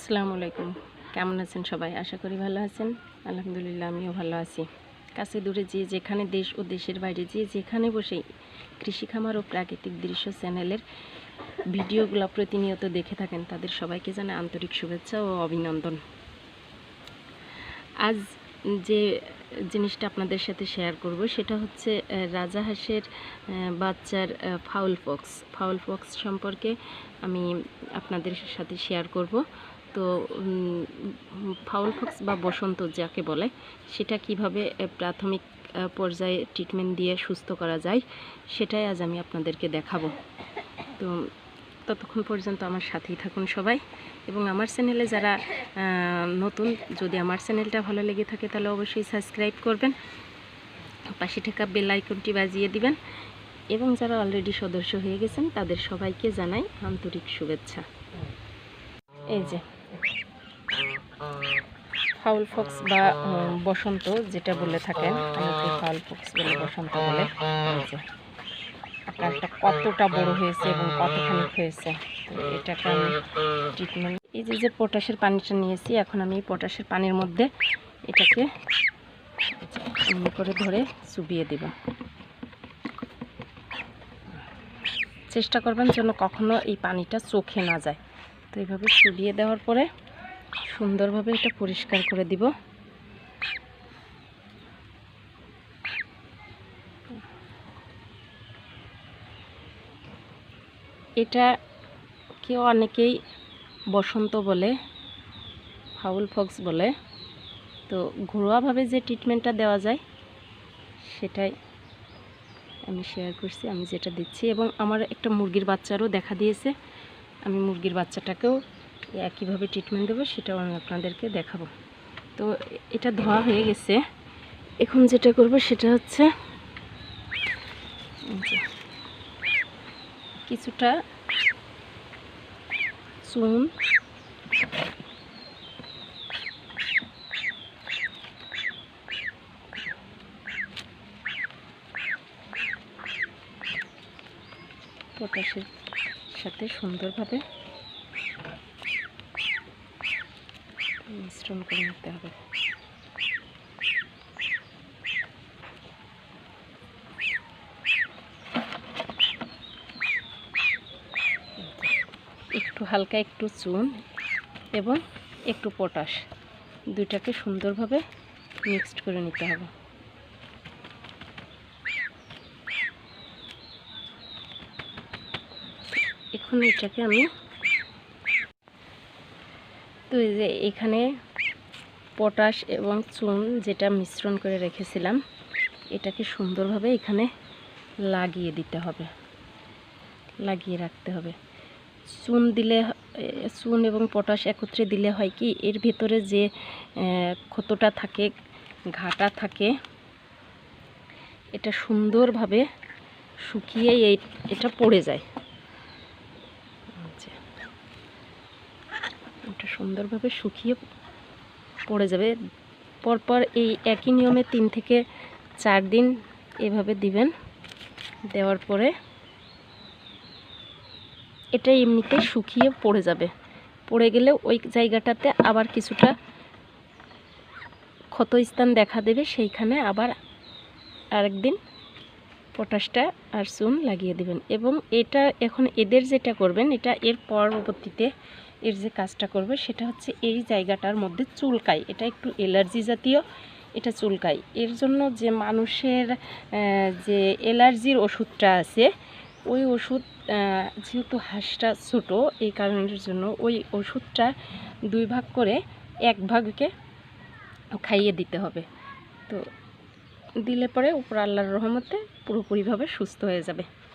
আসসালামু আলাইকুম। কেমন আছেন সবাই? আশা করি ভালো আছেন। আলহামদুলিল্লাহ আমিও ভালো আছি। কাছে দূরে যে যেখানে, দেশ ও দেশের বাইরে যে যেখানে বসেই কৃষি খামার ও প্রাকৃতিক দৃশ্য চ্যানেলের ভিডিওগুলো প্রতিনিয়ত দেখে থাকেন, তাদের সবাইকে জানাই আন্তরিক শুভেচ্ছা ও অভিনন্দন। আজ যে জিনিসটা আপনাদের সাথে শেয়ার করব সেটা হচ্ছে রাজাহাঁসের বাচ্চার ফাউল পক্স সম্পর্কে আমি আপনাদের সাথে শেয়ার করব। তো ফাউল পক্স বা বসন্ত যাকে বলে, সেটা কিভাবে প্রাথমিক পর্যায়ে ট্রিটমেন্ট দিয়ে সুস্থ করা যায় সেটাই আজ আমি আপনাদেরকে দেখাবো। তো ততক্ষণ পর্যন্ত আমার সাথেই থাকুন সবাই, এবং আমার চ্যানেলে যারা নতুন, যদি আমার চ্যানেলটা ভালো লেগে থাকে তাহলে অবশ্যই সাবস্ক্রাইব করবেন, পাশে থাকা বেল আইকনটি বাজিয়ে দিবেন, এবং যারা অলরেডি সদস্য হয়ে গেছেন তাদের সবাইকে জানাই আন্তরিক শুভেচ্ছা। এই যে ফাউল পক্স বা বসন্ত যেটা বলে থাকেন, অনেকে ফাউল পক্স বলে, বসন্ত বলে। এই যে আকারটা কতটা বড় হয়েছে এবং কতখানি হয়েছে, তো এটাকে আমি ট্রিটমেন্ট, এই যে পটাশের পানিটা নিয়েছি, এখন আমি পটাশের পানির মধ্যে এটাকে এমনি করে ধরে চুবিয়ে দেব। চেষ্টা করবেন যেন কখনো এই পানিটা চোখে না যায়। তো এইভাবে চুবিয়ে দেওয়ার পরে সুন্দরভাবে এটা পরিষ্কার করে দিব। এটা কেউ অনেকেই বসন্ত বলে, ফাউল পক্স বলে। তো ঘরোয়াভাবে যে ট্রিটমেন্টটা দেওয়া যায় সেটাই আমি শেয়ার করছি, আমি যেটা দিচ্ছি। এবং আমার একটা মুরগির বাচ্চারও দেখা দিয়েছে, আমি মুরগির বাচ্চাটাকেও একইভাবে ট্রিটমেন্ট দেবো, সেটাও আমি আপনাদেরকে দেখাবো। তো এটা ধোয়া হয়ে গেছে, এখন যেটা করব সেটা হচ্ছে কিছুটা চুন পটাশের সাথে সুন্দরভাবে মিশ্রণ করে নিতে হবে। একটু হালকা একটু চুন এবং একটু পটাশ, দুইটাকে সুন্দরভাবে মিক্সড করে নিতে হবে। এখন এটাকে আমি, তো এই যে এখানে পটাশ এবং চুন যেটা মিশ্রণ করে রেখেছিলাম, এটাকে সুন্দরভাবে এখানে লাগিয়ে দিতে হবে, লাগিয়ে রাখতে হবে। চুন এবং পটাশ একত্রে দিলে হয় কি, এর ভেতরে যে ক্ষতটা থাকে, ঘাটা থাকে, এটা সুন্দরভাবে শুকিয়ে এটা পড়ে যায়। এটা সুন্দরভাবে শুকিয়ে পড়ে যাবে। পরপর এই একই নিয়মে 3 থেকে 4 দিন এভাবে দিবেন। দেওয়ার পরে এটা এমনিতে শুকিয়ে পড়ে যাবে। পড়ে গেলে ওই জায়গাটাতে আবার কিছুটা ক্ষতস্থান দেখা দেবে, সেইখানে আবার আরেকদিন পটাশটা আর চুন লাগিয়ে দিবেন। এবং এটা এখন এদের যেটা করবেন, এটা এর পরবর্তীতে এর যে কাজটা করবে সেটা হচ্ছে এই জায়গাটার মধ্যে চুলকায়, এটা একটু অ্যালার্জি জাতীয়, এটা চুলকায়। এর জন্য যে মানুষের যে অ্যালার্জির ওষুধটা আছে, ওই ওষুধ যেহেতু হাঁসটা ছোটো, এই কারণের জন্য ওই ওষুধটা 2 ভাগ করে 1 ভাগকে খাইয়ে দিতে হবে। তো দিলে পরে উপর আল্লাহর রহমতে পুরোপুরিভাবে সুস্থ হয়ে যাবে।